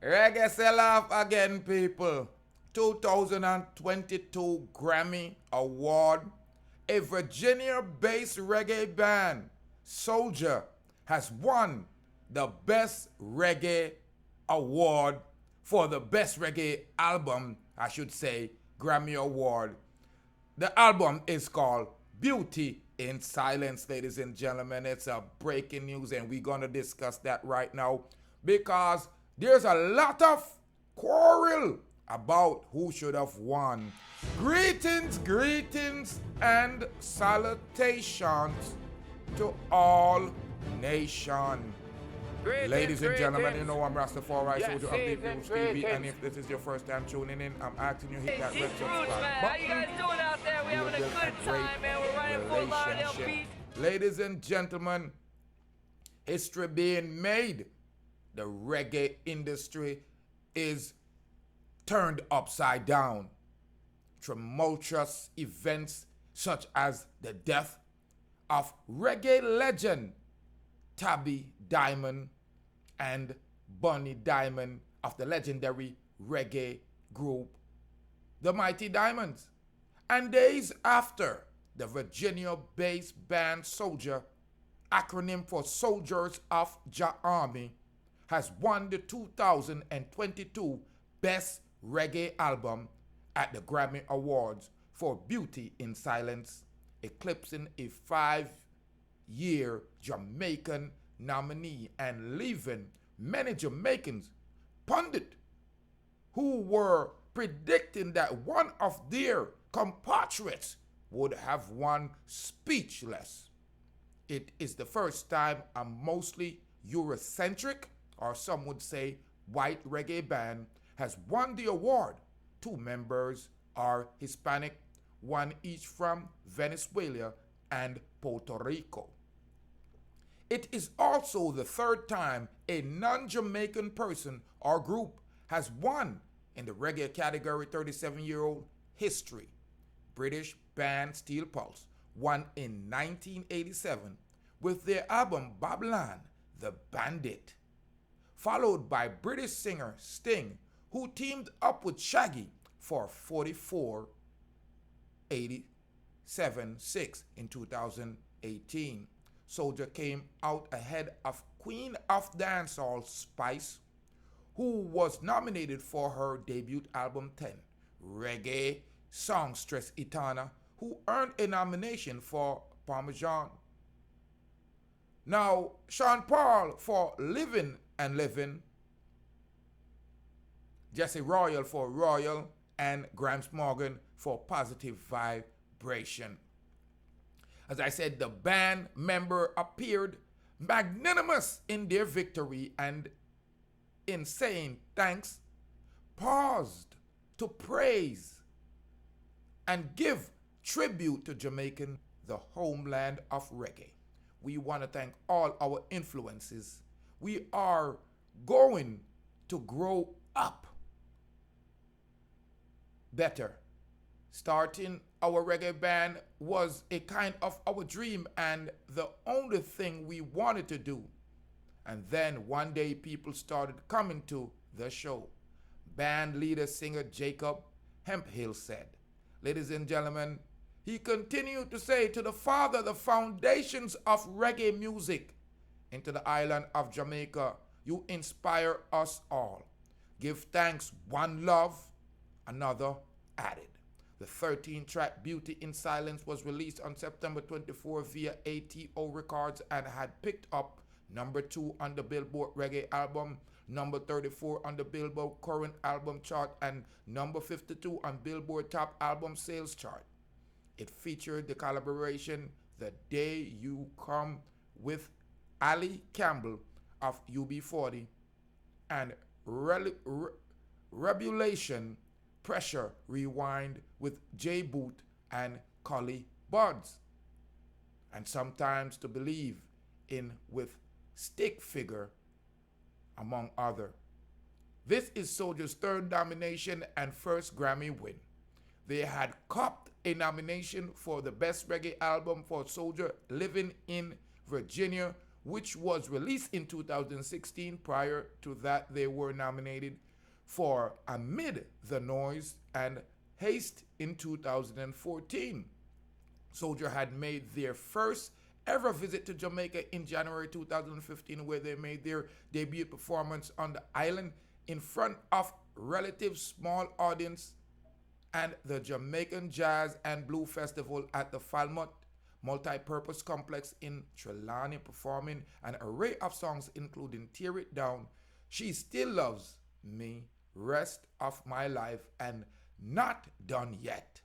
Reggae sell off again, people. 2022 Grammy Award. A Virginia-based reggae band, Soja, has won the Best Reggae Award for the Best Reggae Album, I should say, Grammy Award. The album is called Beauty in Silence, ladies and gentlemen. It's a breaking news, and we're going to discuss that right now because there's a lot of quarrel about who should have won. Greetings, and salutations to all nations. Ladies and gentlemen, you know I'm Rastafari, Soldier of Deep News TV, and if this is your first time tuning in, I'm asking you to hit that red subscribe button. How you guys doing out there? We having a good time, man. We're riding full line LP. Ladies and gentlemen, history being made. The reggae industry is turned upside down. Tumultuous events such as the death of reggae legend Tabby Diamond and Bunny Diamond of the legendary reggae group The Mighty Diamonds. And days after, the Virginia-based band Soja, acronym for Soldiers of Jah Army, has won the 2022 Best Reggae Album at the Grammy Awards for Beauty in Silence, eclipsing a 5-year Jamaican nominee and leaving many Jamaicans pundit who were predicting that one of their compatriots would have won speechless. It is the first time a mostly Eurocentric, or some would say white reggae band has won the award. 2 members are Hispanic, one each from Venezuela and Puerto Rico. It is also the 3rd time a non-Jamaican person or group has won in the reggae category. 37-year-old history. British band Steel Pulse won in 1987 with their album Babylon the Bandit, followed by British singer Sting, who teamed up with Shaggy for 44-87-6 in 2018. Soja came out ahead of Queen of Dancehall Spice, who was nominated for her debut album 10, reggae songstress Etana, who earned a nomination for Parmesan. Now, Sean Paul for Living and Living, Jesse Royal for Royal, and Gramps Morgan for Positive Vibration. As I said, the band member appeared magnanimous in their victory and, in saying thanks, paused to praise and give tribute to Jamaican, the homeland of reggae. We want to thank all our influences. We are going to grow up better. Starting our reggae band was a kind of our dream and the only thing we wanted to do. And then one day people started coming to the show. Band leader singer Jacob Hemphill said, ladies and gentlemen, he continued to say, to the Father, the foundations of reggae music, into the island of Jamaica, you inspire us all. Give thanks, one love, another added. The 13-track Beauty in Silence was released on September 24 via ATO Records and had picked up number 2 on the Billboard Reggae Album, number 34 on the Billboard Current Album Chart, and number 52 on Billboard Top Album Sales Chart. It featured the collaboration The Day You Come with Ali Campbell of UB40 and Rebulation Pressure Rewind with J Boot and Collie Buds, and Sometimes to Believe in with Stick Figure, among other. This is Soja's 3rd nomination and 1st Grammy win. They had copped a nomination for the Best Reggae Album for Soja Living in Virginia which was released in 2016. Prior to that, they were nominated for Amid the Noise and Haste in 2014. Soja had made their first ever visit to Jamaica in January 2015, where they made their debut performance on the island in front of relative small audience and the Jamaican Jazz and Blue Festival at the Falmouth Multi-Purpose Complex in Trelawney, performing an array of songs including Tear It Down, She Still Loves Me, Rest of My Life, and Not Done Yet.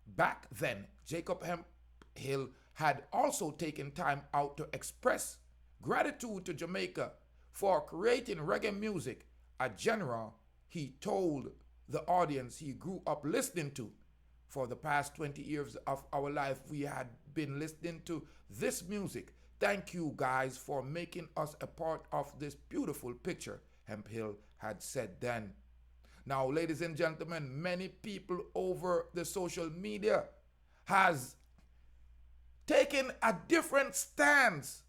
Back then, Jacob Hemphill had also taken time out to express gratitude to Jamaica for creating reggae music, a genre he told the audience he grew up listening to. For the past 20 years of our life, we had been listening to this music. Thank you guys for making us a part of this beautiful picture, Hemphill had said then. Now, ladies and gentlemen, many people over the social media has taken a different stance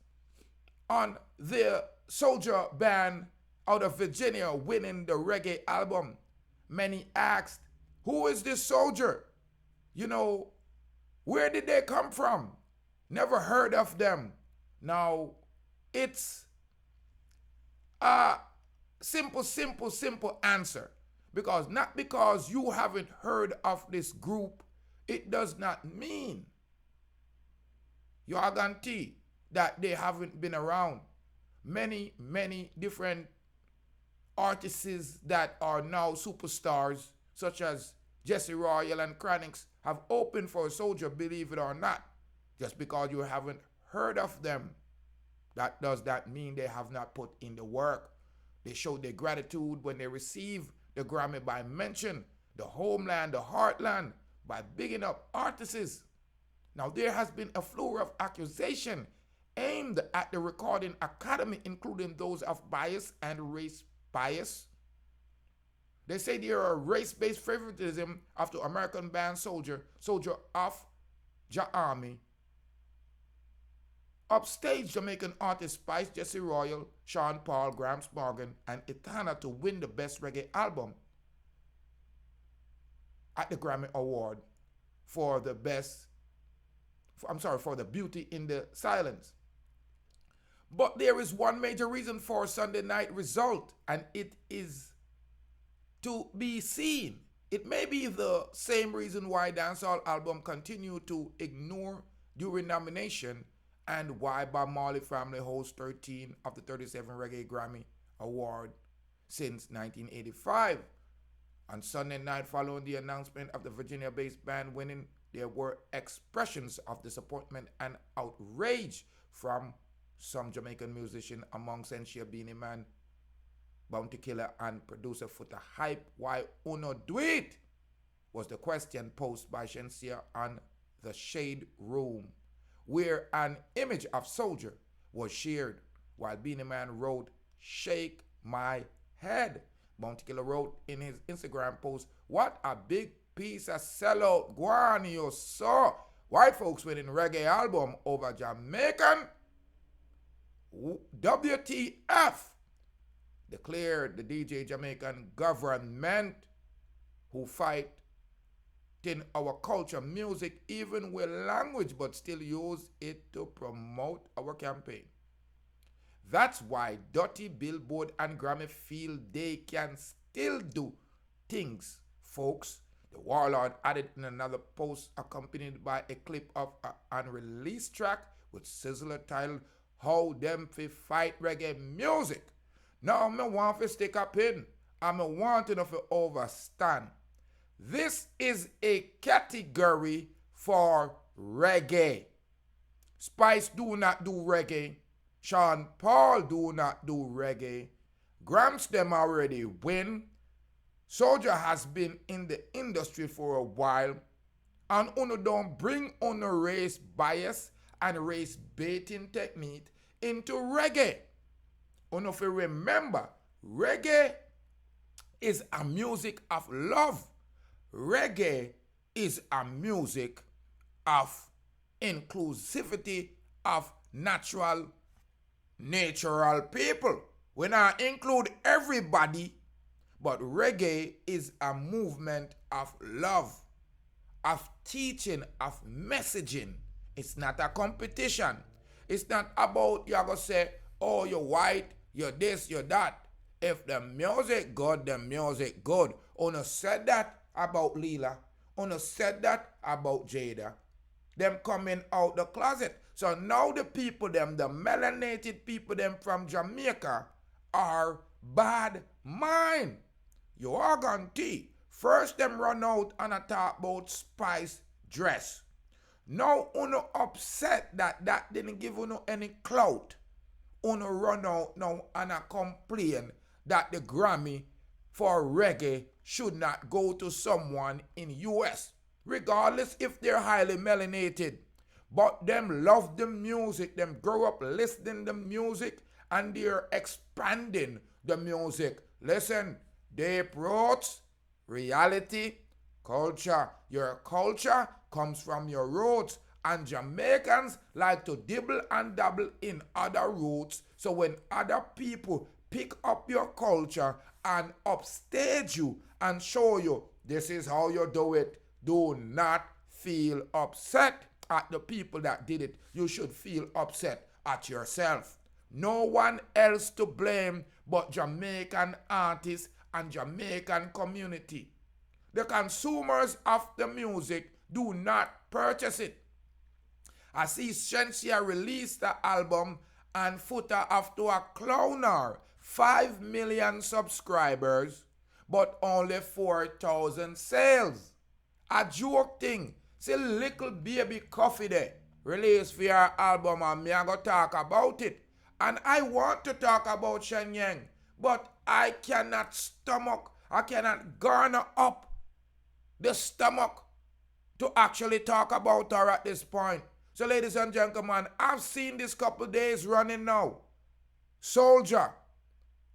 on the Soja band out of Virginia winning the Reggae Album. Many asked, who is this Soja? You know, where did they come from? Never heard of them. Now, it's a simple answer. Not because you haven't heard of this group, it does not mean you are guarantee that they haven't been around. Many different artists that are now superstars, such as Jesse Royal and Chronixx, have opened for Soja, believe it or not. Just because you haven't heard of them, that does not mean they have not put in the work. They showed their gratitude when they received the Grammy by mention the homeland, the heartland, by bigging up artists. Now, there has been a flurry of accusation aimed at the Recording Academy, including those of bias and race bias. They say there are race-based favoritism after American band Soldiers of Jah Army, upstaged Jamaican artist Spice, Jesse Royal, Sean Paul, Gramps Morgan, and Etana to win the Best Reggae Album at the Grammy Award for the Beauty in the Silence. But there is one major reason for Sunday night result, and it is to be seen. It may be the same reason why Dancehall album continued to ignore during nomination, and why Bob Marley family hosts 13 of the 37 Reggae Grammy Award since 1985. On Sunday night, following the announcement of the Virginia-based band winning, there were expressions of disappointment and outrage from some Jamaican musicians, among Sensia Beanie Man, Bounty Killer, and producer Foota Hype. Why uno do it? Was the question posed by Shensia on the Shade Room, where an image of Soja was shared, while Beanie Man wrote, "Shake my head." Bounty Killer wrote in his Instagram post, "What a big piece of sellout guan you saw. White folks winning Reggae Album over Jamaican? WTF?" declared the DJ Jamaican government who fight in our culture, music, even with language, but still use it to promote our campaign. That's why Dirty Billboard and Grammy feel they can still do things, folks. The Warlord added in another post accompanied by a clip of an unreleased track with Sizzler titled "How Them Fi Fight Reggae Music." Now me want to stick up in, and me want to overstand. This is a category for reggae. Spice do not do reggae. Sean Paul do not do reggae. Gramps them already win. Soja has been in the industry for a while. And uno don't bring on a race bias and race baiting technique into reggae. Uno fi remember, reggae is a music of love. Reggae is a music of inclusivity, of natural natural people. We not include everybody, but reggae is a movement of love, of teaching, of messaging. It's not a competition. It's not about you're going to say, oh, you're white, you're this, you're that. If the music good, the music good. Una said that about Leela. Una said that about Jada. Them coming out the closet. So now the people them, the melanated people them from Jamaica are bad mind. You are gonna tea. First them run out and talk about Spice dress. Now uno upset that didn't give uno any clout. Uno run out now and complain that the Grammy for reggae should not go to someone in US, regardless if they're highly melanated. But them love the music, them grow up listening to music, and they're expanding the music. Listen, deep roots, reality, culture. Your culture comes from your roots, and Jamaicans like to dibble and dabble in other roots. So when other people pick up your culture and upstage you and show you this is how you do it, do not feel upset at the people that did it. You should feel upset at yourself. No one else to blame but Jamaican artists and Jamaican community. The consumers of the music do not purchase it. I see Shensia released the album and footer after a clowner, 5 million subscribers, but only 4,000 sales. A joke thing. See little baby coffee there, released for your album, and me I go talk about it. And I want to talk about Shenyang, but I cannot garner up the stomach to actually talk about her at this point. So ladies and gentlemen, I've seen this couple days running now. Soja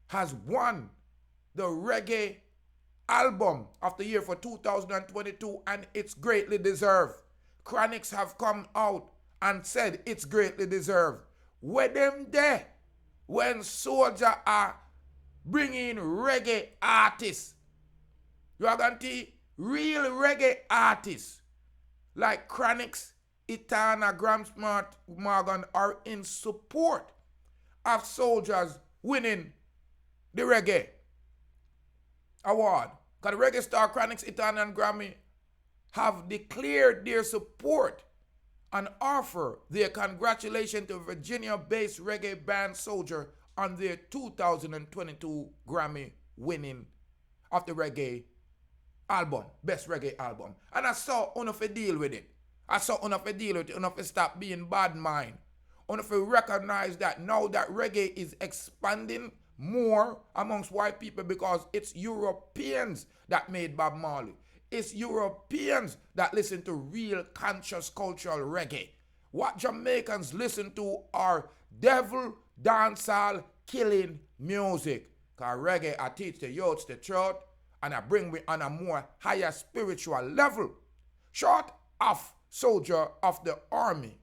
has won the Reggae Album of the year for 2022, and it's greatly deserved. Chronixx have come out and said it's greatly deserved. Where them there when Soja are bringing reggae artists? You are going to see real reggae artists like Chronixx, Etana, Gramps Morgan are in support of Soldiers winning the Reggae Award. Because the reggae star Chronixx, Etana, and Grammy have declared their support and offer their congratulations to Virginia-based reggae band Soja on their 2022 Grammy winning of the Reggae Album, Best Reggae Album. And I saw enough to deal with it. Enough to stop being bad mind. Enough to recognize that now that reggae is expanding more amongst white people because it's Europeans that made Bob Marley. It's Europeans that listen to real conscious cultural reggae. What Jamaicans listen to are devil, dancehall, killing music. Because reggae, I teach the youths the truth and I bring me on a more higher spiritual level. Short of Soldier of the Army.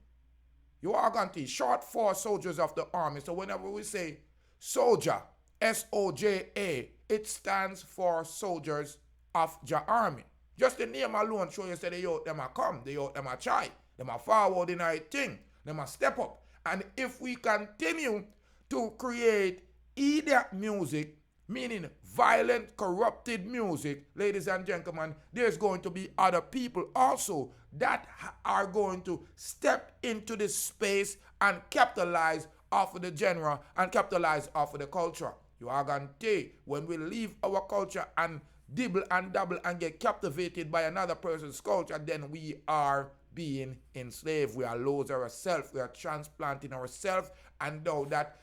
You are going to short for Soldiers of the Army. So whenever we say Soja, S-O-J-A, it stands for Soldiers of Jah Army. Just the name alone show you say the youth them a come, the youth them a try, them a forward in a thing, them a step up. And if we continue to create idiot music, meaning violent, corrupted music, ladies and gentlemen, there's going to be other people also that are going to step into this space and capitalize off of the genre and capitalize off of the culture. You are going to say, when we leave our culture and dibble and dabble and get captivated by another person's culture, then we are being enslaved. We are losing ourselves. We are transplanting ourselves, and now that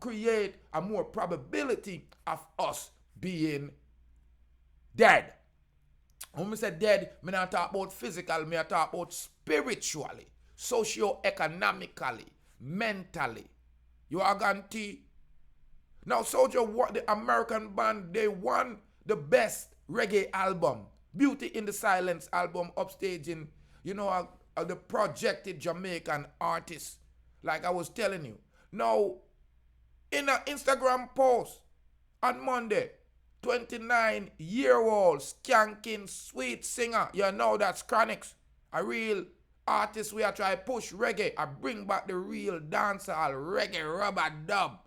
create a more probability of us being dead. When I say dead, I not talk about physical, I talk about spiritually, socio-economically, mentally. You are going to now Soja, what the American band, they won the best reggae album, Beauty in the Silence album, upstaging, the projected Jamaican artists. Like I was telling you. Now, In an Instagram post on Monday, 29-year-old skanking sweet singer, you know that's Chronixx, a real artist we are trying to push reggae, I bring back the real dancehall reggae rubber dub,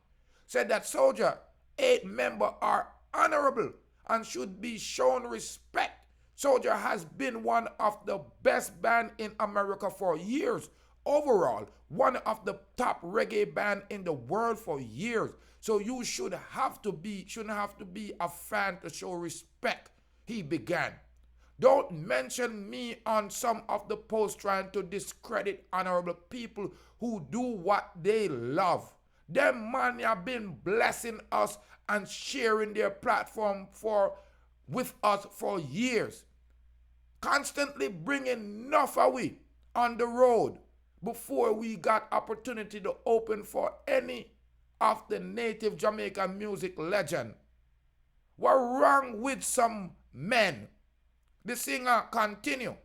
said that Soja 8 members are honorable and should be shown respect. Soja has been one of the best band in America for years. Overall, one of the top reggae band in the world for years. So you shouldn't have to be a fan to show respect, he began. Don't mention me on some of the posts trying to discredit honorable people who do what they love. Them man have been blessing us and sharing their platform with us for years. Constantly bringing nuff away on the road before we got opportunity to open for any of the native Jamaican music legend. What wrong with some men? The singer continue.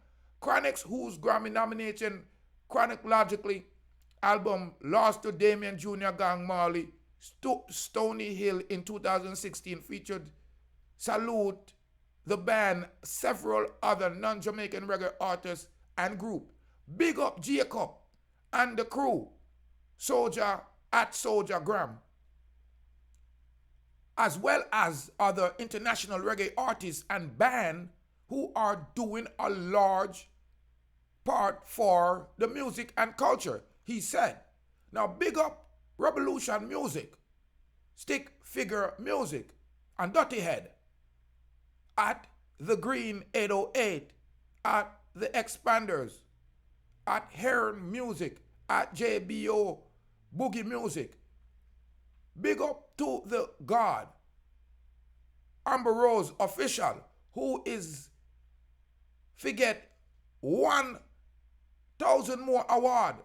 Chronixx, whose Grammy nomination chronologically album lost to Damien Jr. Gang Marley, Stony Hill in 2016, featured Salute, the band, several other non-Jamaican reggae artists and group. Big up Jacob and the crew, Soja at Soja Gram, as well as other international reggae artists and band who are doing a large part for the music and culture, he said. Now big up Revolution Music, Stick Figure Music, and Dirty Head at the Green 808, at the Expanders, at Heron Music, at JBO Boogie Music. Big up to the God, Amber Rose Official, who is forget 1,000 more award.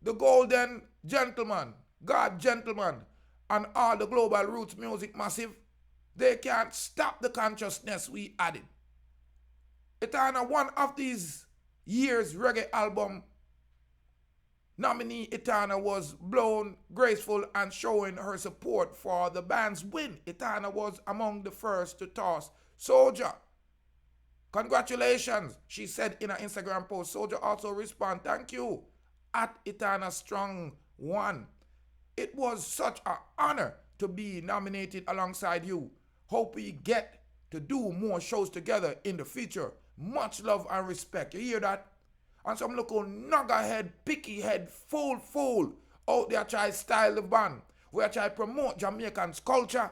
The Golden Gentleman, God Gentleman, and all the Global Roots Music Massive. They can't stop the consciousness we added. Etana, one of these year's Reggae Album nominee, Etana was blown graceful and showing her support for the band's win. Etana was among the first to toss Soja. Congratulations, she said in an Instagram post. Soja also responded, thank you, at Etana Strong One. It was such an honor to be nominated alongside you. Hope we get to do more shows together in the future. Much love and respect. You hear that? And some local nuggerhead, picky head, fool out there try style the band. We try promote Jamaican's culture.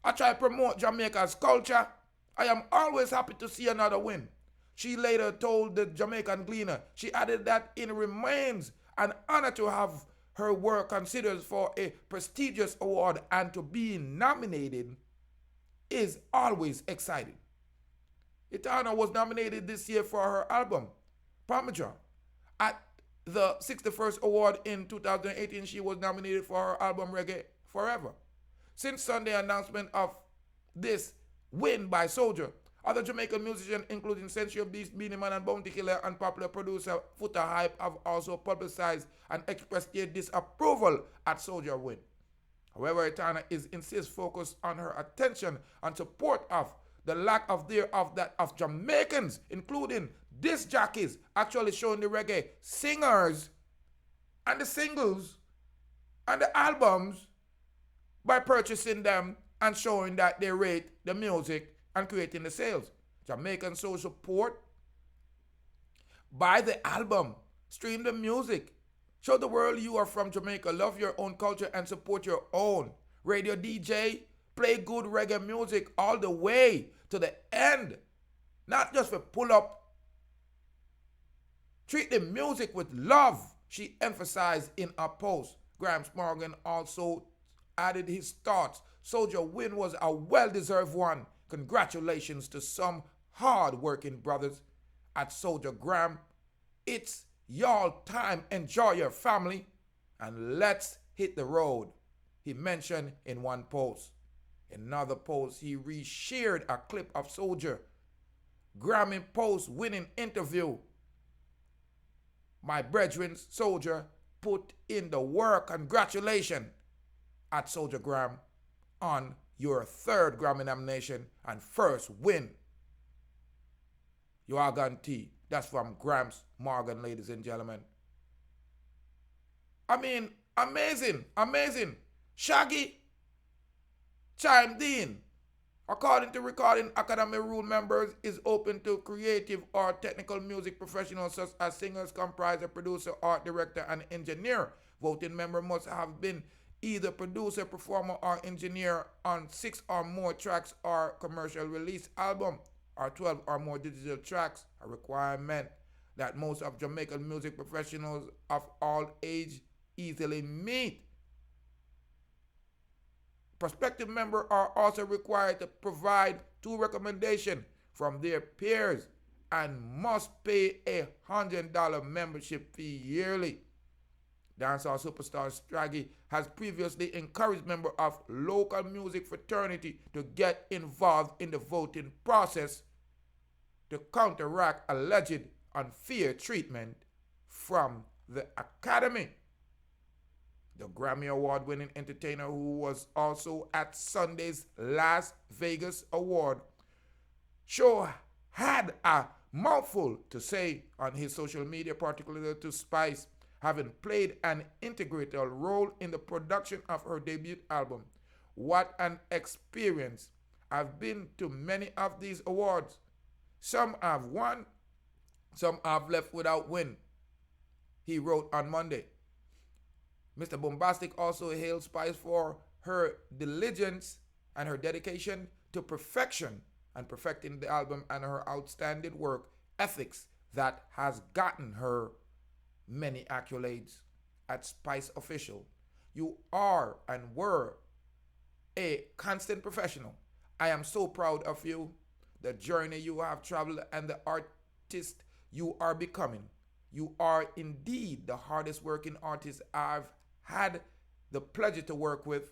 I try promote Jamaica's culture. I am always happy to see another win. She later told the Jamaican Gleaner. She added that it remains an honor to have her work considered for a prestigious award, and to be nominated is always exciting. Etana was nominated this year for her album, Parmesan. At the 61st award in 2018, she was nominated for her album Reggae Forever. Since Sunday announcement of this win by Soja, other Jamaican musicians, including Sensual Beast, Beenie Man, and Bounty Killer, and popular producer Foota Hype, have also publicized and expressed their disapproval at Soja win. However, Etana insists focus on her attention and support of the lack of that of Jamaicans, including disc jockeys, actually showing the reggae singers and the singles and the albums by purchasing them and showing that they rate the music and creating the sales. Jamaican show support. Buy the album. Stream the music. Show the world you are from Jamaica. Love your own culture and support your own. Radio DJ. Play good reggae music all the way to the end. Not just for pull up. Treat the music with love, she emphasized in a post. Gramps Morgan also added his thoughts. Soja win was a well-deserved one. Congratulations to some hard-working brothers at Soja Gram. It's y'all time. Enjoy your family and let's hit the road, he mentioned in one post. In another post, he reshared a clip of Soja Grammy post winning interview. My brethren, Soja put in the work. Congratulations at Soja Gram on your third Grammy nomination and first win. You are guaranteed. That's from Gramps Morgan, ladies and gentlemen. I mean, amazing, amazing. Shaggy chimed in. According to Recording Academy rule, members is open to creative or technical music professionals such as singers, composer, producer, art director, and engineer. Voting member must have been either producer, performer, or engineer on 6 or more tracks or commercial release album, or 12 or more digital tracks, a requirement that most of Jamaican music professionals of all age easily meet. Prospective members are also required to provide 2 recommendations from their peers and must pay a $100 membership fee yearly. Dancehall superstar Shaggy has previously encouraged members of local music fraternity to get involved in the voting process to counteract alleged unfair treatment from the Academy. The Grammy Award winning entertainer, who was also at Sunday's Las Vegas Award show, had a mouthful to say on his social media, particularly to Spice, having played an integral role in the production of her debut album. What an experience. I've been to many of these awards. Some have won, some have left without win, he wrote on Monday. Mr. Bombastic also hailed Spice for her diligence and her dedication to perfection and perfecting the album, and her outstanding work ethics that has gotten her many accolades. At Spice Official, you are and were a constant professional. I am so proud of you, the journey you have traveled, and the artist you are becoming. You are indeed the hardest working artist I've had the pleasure to work with.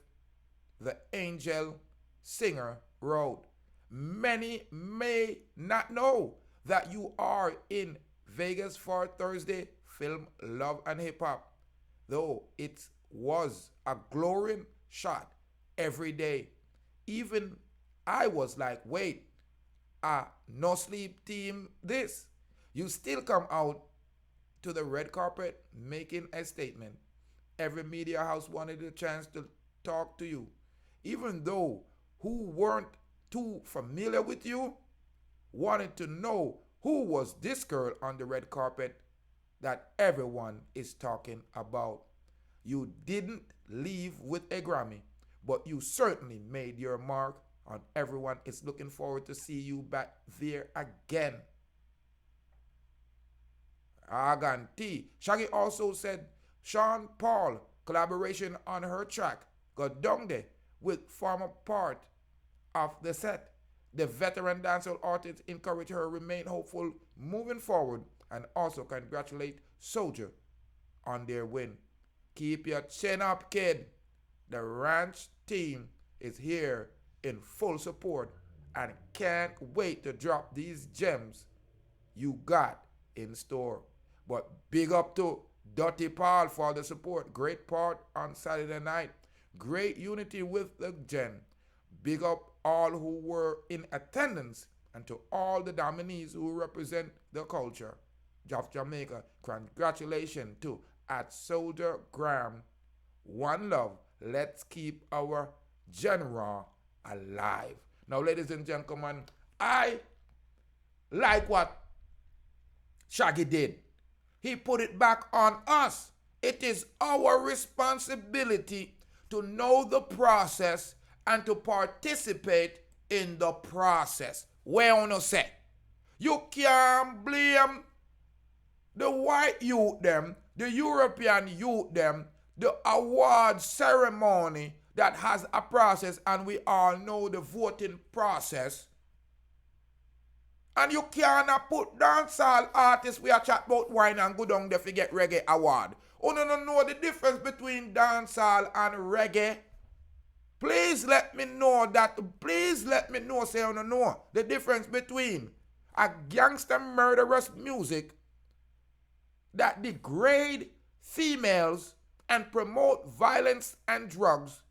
The Angel Singer wrote, many may not know that you are in Vegas for Thursday film Love and Hip Hop, though it was a glowing shot every day. Even I was like, wait, no sleep team this. You still come out to the red carpet making a statement. Every media house wanted a chance to talk to you, even though who weren't too familiar with you wanted to know who was this girl on the red carpet that everyone is talking about. You didn't leave with a Grammy, but you certainly made your mark, and everyone is looking forward to see you back there again. Aganti. Shaggy also said Sean Paul collaboration on her track got down there with former part of the set. The veteran dancehall artist encouraged her remain hopeful moving forward and also congratulate Soja on their win. Keep your chin up, kid. The ranch team is here in full support and can't wait to drop these gems you got in store. But big up to Dirty Paul for the support. Great part on Saturday night. Great unity with the gen. Big up all who were in attendance and to all the nominees who represent the culture of Jamaica. Congratulations to at Soja Gram. One love. Let's keep our genre alive. Now, ladies and gentlemen, I like what Shaggy did. He put it back on us. It is our responsibility to know the process and to participate in the process. Where on you say? You can't blame the white youth them, the European youth them, the award ceremony that has a process, and we all know the voting process. And you cannot put dancehall artists we are chat about wine and go down there to get Reggae Award. Oh, no, know the difference between dancehall and reggae. Please let me know that. Please let me know, say you don't know the difference between a gangster murderous music that degrade females and promote violence and drugs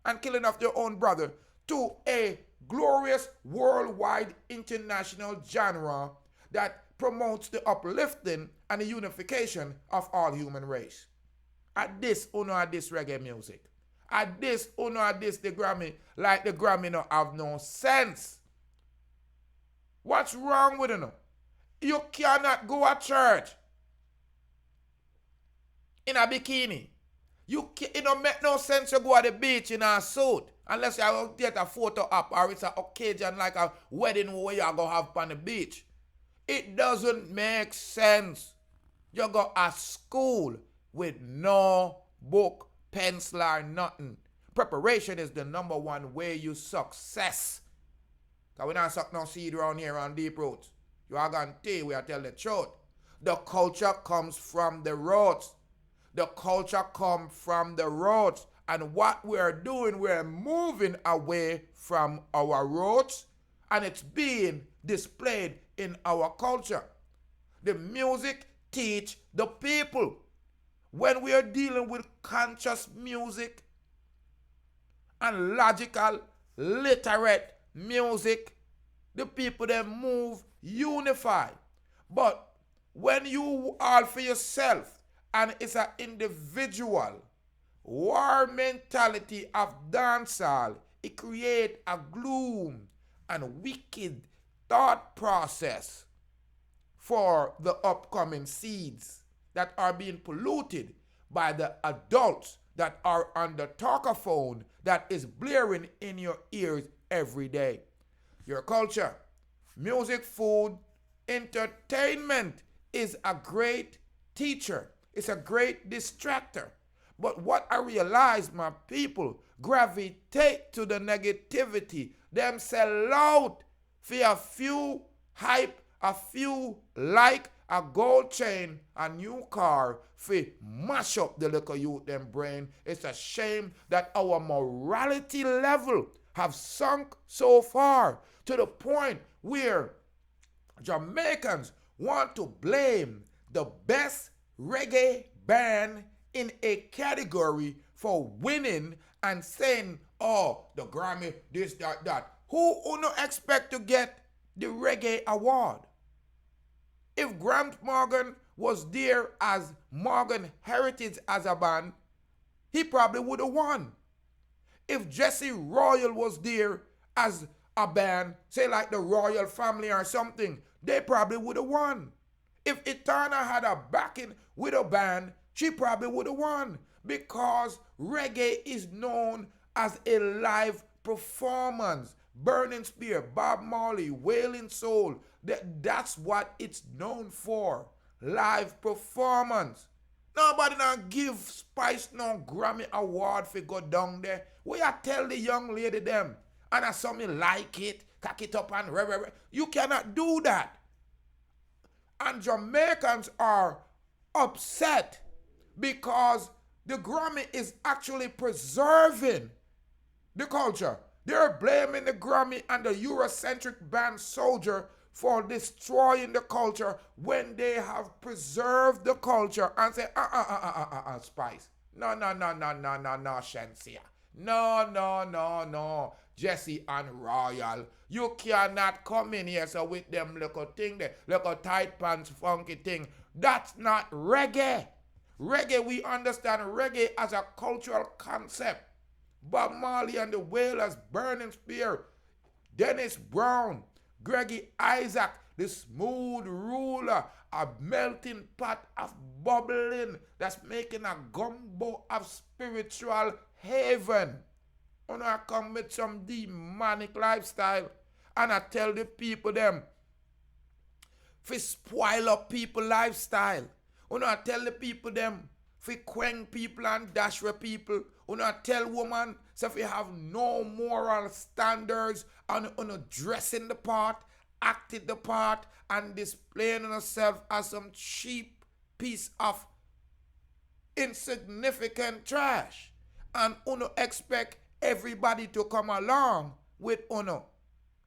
and killing of their own brother to a glorious worldwide international genre that promotes the uplifting and the unification of all human race. At this, uno at this reggae music. At this, uno at this the Grammy, like the Grammy no have no sense. What's wrong with you? You cannot go to church in a bikini. It don't make no sense to go to the beach in a suit unless you get a photo up or it's an occasion like a wedding where you go have on the beach. It doesn't make sense. You go to school with no book, pencil or nothing. Preparation is the number one way you success. Because we don't suck no seed around here on deep roots. You are going to tell you, we are tell the truth. The culture comes from the roots. The culture comes from the roots. And what we are doing, we are moving away from our roots. And it's being displayed in our culture. The music teach the people. When we are dealing with conscious music and logical, literate music, the people they move unified. But when you all for yourself and it's an individual war mentality of dancehall, it creates a gloom and wicked thought process for the upcoming seeds that are being polluted by the adults that are on the talkaphone that is blaring in your ears every day. Your culture, music, food, entertainment is a great teacher. It's a great distractor. But what I realize, my people gravitate to the negativity. Them sell out for a few hype, a few like, a gold chain, a new car, for mash up the little youth them brain. It's a shame that our morality level have sunk so far to the point where Jamaicans want to blame the best reggae band in a category for winning and saying, oh, the Grammy, this, that. Who no expect to get the Reggae Award? If Gramps Morgan was there as Morgan Heritage as a band, he probably would have won. If Jesse Royal was there as a band, say like the Royal Family or something, they probably would have won. If Etana had a backing with a band, she probably would have won. Because reggae is known as a live performance. Burning Spear, Bob Marley, Wailing Soul, that's what it's known for. Live performance. Nobody now give Spice no Grammy Award for go down there. We are tell the young lady them. And I saw me like it, cock it up and you cannot do that. And Jamaicans are upset because the Grammy is actually preserving the culture. They're blaming the Grammy and the Eurocentric band Soja for destroying the culture when they have preserved the culture and say, Spice. No, Shensia. No. Jesse and Royal. You cannot come in here so with them little thing there, little tight pants, funky thing. That's not reggae. Reggae, we understand reggae as a cultural concept. Bob Marley and the Wailers, Burning Spear, Dennis Brown, Greggy Isaac, the smooth ruler, a melting pot of bubbling that's making a gumbo of spiritual haven. And I come with some demonic lifestyle and I tell the people them, fi spoil up people lifestyle. And I tell the people them, fi queng people and dash with people. And I tell woman, so if you have no moral standards and dressing the part, acting the part, and displaying yourself as some cheap piece of insignificant trash. And uno expect everybody to come along with uno,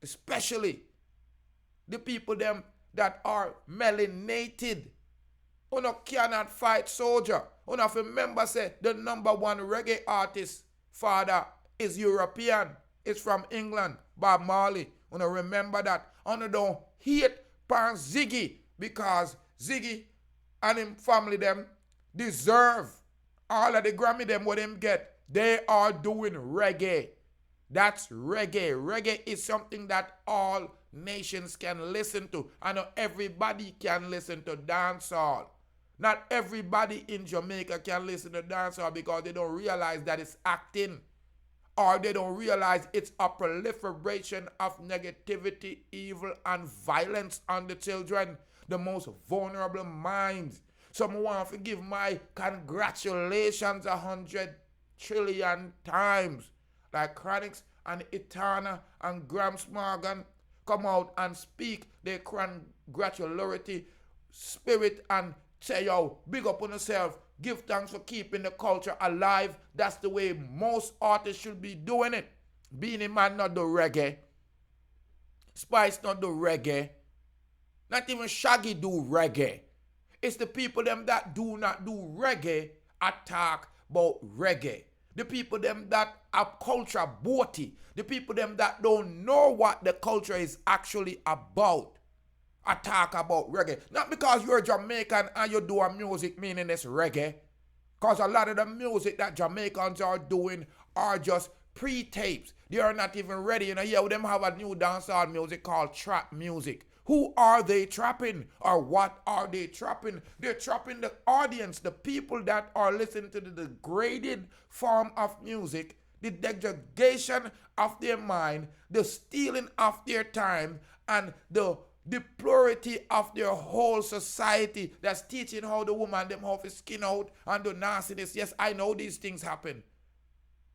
especially the people them that are melanated Uno cannot fight Soja. Uno have to remember say the number one reggae artist father is European. It's from England, Bob Marley. Uno remember that. Uno don't hate pan Ziggy because Ziggy and him family them deserve all of the Grammy them what him get. They are doing reggae. That's reggae. Reggae is something that all nations can listen to. I know everybody can listen to dancehall. Not everybody in Jamaica can listen to dancehall because they don't realize that it's acting. Or they don't realize it's a proliferation of negativity, evil, and violence on the children, the most vulnerable minds. Some want to give my congratulations 100 trillion times. Like Chronixx and Etana and Gramps Morgan come out and speak their congratulatory spirit and say, yo, big up on yourself. Give thanks for keeping the culture alive. That's the way most artists should be doing it. Beanie Man not do reggae. Spice not do reggae. Not even Shaggy do reggae. It's the people them that do not do reggae attack about reggae. The people them that are culture boaty. The people them that don't know what the culture is actually about. Attack about reggae. Not because you're Jamaican and you do a music meaning it's reggae. Because a lot of the music that Jamaicans are doing are just pre-tapes. They are not even ready. You know, yeah, them have a new dancehall music called trap music. Who are they trapping? Or what are they trapping? They're trapping the audience, the people that are listening to the degraded form of music, the degradation of their mind, the stealing of their time, and the deplority of their whole society that's teaching how the woman them how to skin out and do nastiness. Yes, I know these things happen.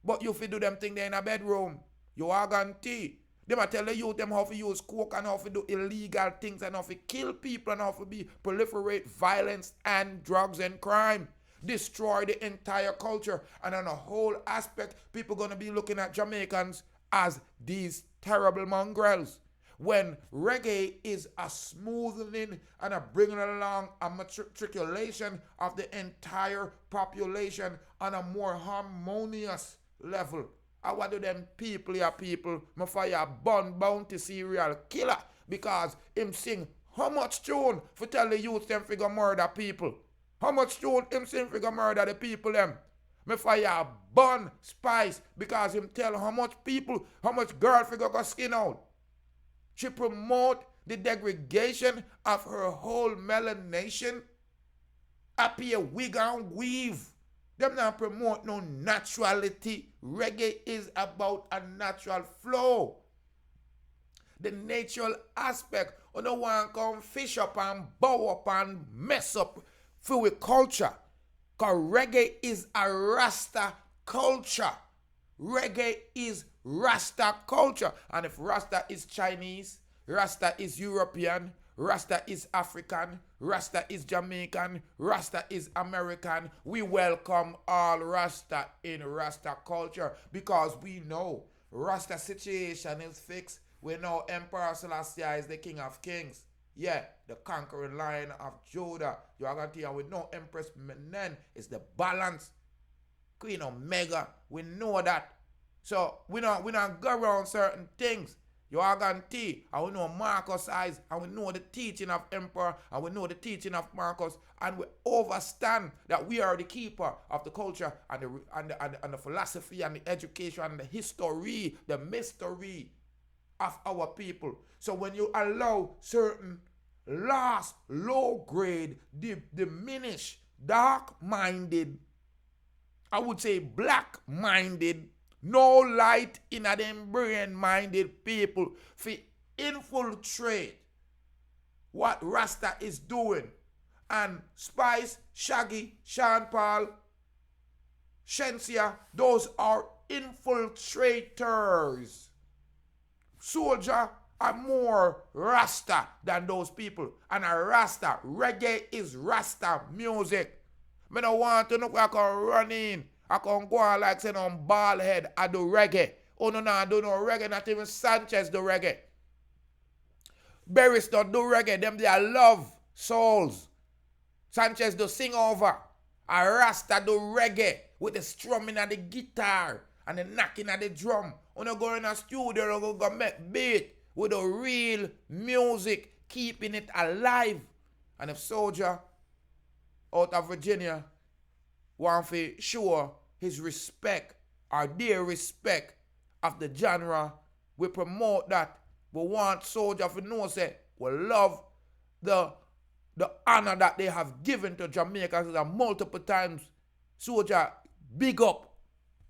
But you fi do them thing there in a bedroom. You are gonna tea. They might tell the youth them how to use coke and how to do illegal things and how to kill people and how to proliferate violence and drugs and crime. Destroy the entire culture. And on a whole aspect, people gonna be looking at Jamaicans as these terrible mongrels. When reggae is a smoothening and a bringing along a matriculation of the entire population on a more harmonious level. I want to them people here people, my fire Bun Bounty serial killer because him sing how much tune for tell the youth them figure murder people. How much tune him sing figure murder the people them. My fire Bun Spice because him tell how much people, how much girl figure got skin out. She promote the degradation of her whole melanation. Appear wig and weave. Them not promote no naturality. Reggae is about a natural flow. The natural aspect. You don't want to come fish up and bow up and mess up for with culture. Because reggae is a Rasta culture. Reggae is Rasta culture. And if Rasta is Chinese, Rasta is European, Rasta is African, Rasta is Jamaican, Rasta is American, we welcome all Rasta in Rasta culture because we know Rasta situation is fixed. We know Emperor Selassie is the King of Kings. Yeah, the conquering lion of Judah. You are going to hear we know Empress Menen is the balance. Queen Omega, we know that. So we don't go around certain things. You are going to see, and we know Marcus eyes, and we know the teaching of Emperor, and we know the teaching of Marcus, and we understand that we are the keeper of the culture and the philosophy and the education and the history, the mystery of our people. So when you allow certain lost, low grade, diminished, dark-minded, I would say black-minded, no light in them brain-minded people for infiltrate what Rasta is doing. And Spice, Shaggy, Sean Paul, Shensia, those are infiltrators. Soja are more Rasta than those people. And a Rasta, reggae is Rasta music. I don't want to know where I can run in. I can go on like saying on bald head, I do reggae. Oh no, I do no reggae, not even Sanchez do reggae. Berries don't do reggae, them they are love souls. Sanchez do sing over. A Rasta do reggae with the strumming of the guitar and the knocking of the drum. When you go in a studio, you go make beat with the real music, keeping it alive. And if Soja out of Virginia want to show his respect or their respect of the genre, we promote that. We want Soja to know say we love the honor that they have given to Jamaica. So multiple times Soja big up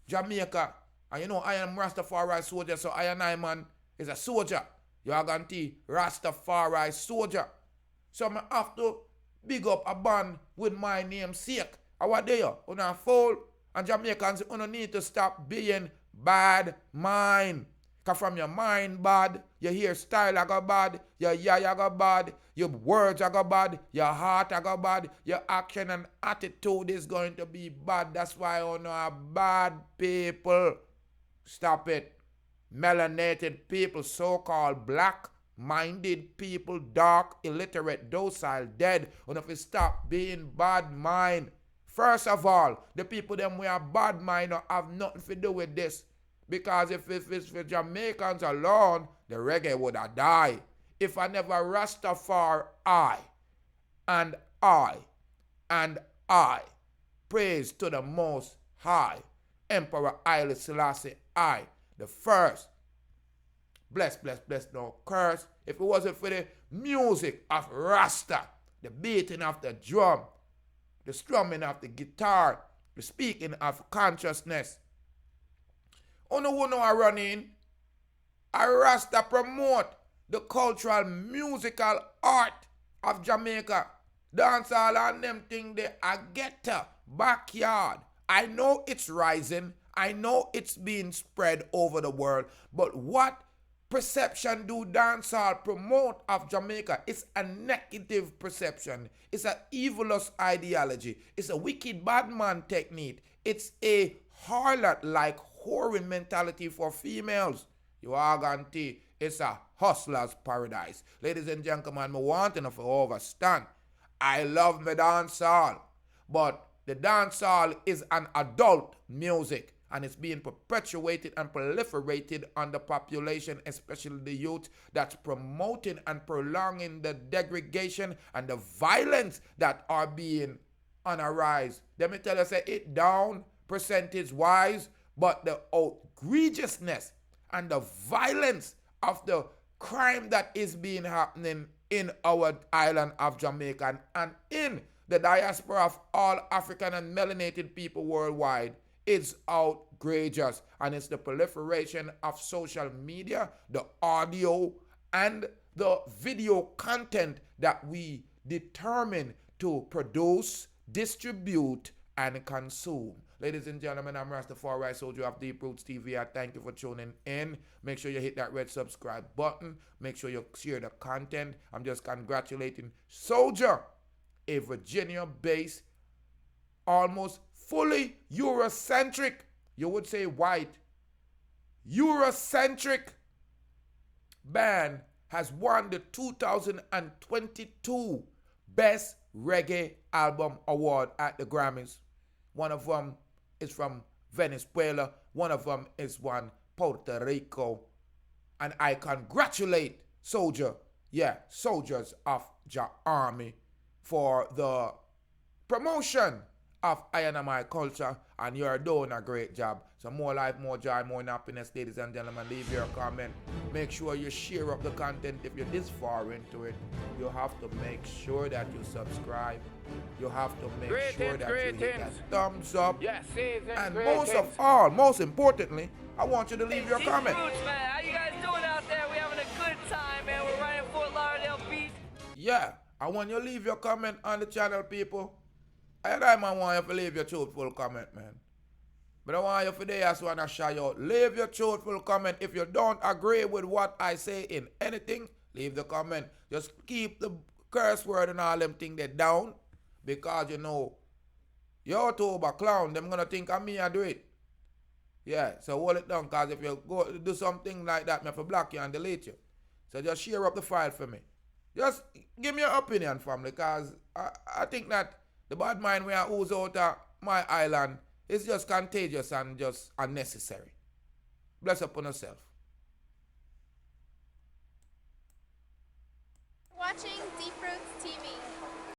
Jamaica. And you know I am Rastafari Soja, so I and I man is a soldier. You are going to Rastafari Soja. So I have to big up a band with my namesake. I was there on a fool, and Jamaicans you need to stop being bad mind. Because from your mind bad, your hairstyle I go bad, your yaya go bad, your words I go bad, your heart I go bad, your action and attitude is going to be bad. That's why I know are bad people. Stop it. Melanated people, so-called black-minded people, dark, illiterate, docile, dead. And if you stop being bad mind, first of all, the people them we are bad mind have nothing to do with this. Because if it's for Jamaicans alone, the reggae would have died. If I never Rastafari, and I, praise to the Most High, Emperor Haile Selassie I, the first. Bless, no curse. If it wasn't for the music of Rasta, the beating of the drum, the strumming of the guitar, the speaking of consciousness, who know I run in, I Rasta promote the cultural musical art of Jamaica. Dancehall and them thing they are ghetto, backyard. I know it's rising. I know it's being spread over the world. But what perception do dancehall promote of Jamaica? It's a negative perception. It's an evilous ideology. It's a wicked bad man technique. It's a harlot-like whoring mentality for females. You are going to, it's a hustler's paradise. Ladies and gentlemen, I want enough to overstand. I love my dancehall, but the dancehall is an adult music, and it's being perpetuated and proliferated on the population, especially the youth, that's promoting and prolonging the degradation and the violence that are being on a rise. Let me tell you, say it down percentage-wise, but the egregiousness and the violence of the crime that is being happening in our island of Jamaica and in the diaspora of all African and melanated people worldwide is outrageous. And it's the proliferation of social media, the audio, and the video content that we determine to produce, distribute, and consume. Ladies and gentlemen, I'm Rastafari, Soldier of Deep Roots TV. I thank you for tuning in. Make sure you hit that red subscribe button. Make sure you share the content. I'm just congratulating Soja, a Virginia-based, almost fully Eurocentric, you would say white, Eurocentric band, has won the 2022 Best Reggae Album Award at the Grammys. One of them is from Venezuela. One of them is one Puerto Rico. And I congratulate Soja, Soldiers of Jah Army, for the promotion of I and my culture, and you're doing a great job. So more life, more joy, more happiness, ladies and gentlemen. Leave your comment. Make sure you share up the content. If you're this far into it, you have to make sure that you subscribe. You have to make sure that you hit that thumbs up. Yes, and most importantly, I want you to leave your comment. Roots, man. How you guys doing out there? We're having a good time, man. We're right in Fort Lauderdale Beach. Yeah, I want you to leave your comment on the channel, people. I want you to leave your truthful comment, man. But I want you for there as one to shout out. Leave your truthful comment. If you don't agree with what I say in anything, leave the comment. Just keep the curse word and all them things down. Because, you know, YouTube a clown. Them going to think of me and do it. Yeah, so hold it down. Because if you go do something like that, I have to block you and delete you. So just share up the file for me. Just give me your opinion, family. Because I think that the bad mind we are ooze out of my island is just contagious and just unnecessary. Bless up on yourself.